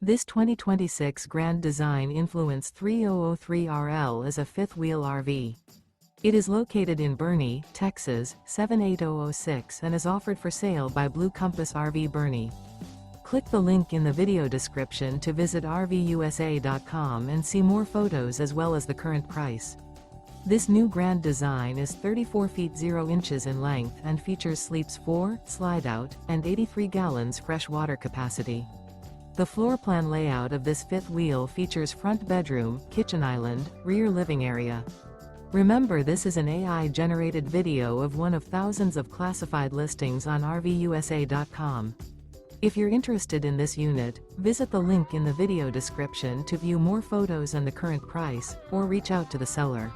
This 2026 Grand Design Influence 3003RL is a fifth-wheel RV. It is located in Boerne, Texas, 78006 and is offered for sale by Blue Compass RV Boerne. Click the link in the video description to visit RVUSA.com and see more photos as well as the current price. This new Grand Design is 34 feet 0 inches in length and features sleeps 4, Slideout, and 83 gallons fresh water capacity. The floor plan layout of this fifth wheel features front bedroom, kitchen island, rear living area. Remember, this is an AI-generated video of one of thousands of classified listings on RVUSA.com. If you're interested in this unit, visit the link in the video description to view more photos and the current price, or reach out to the seller.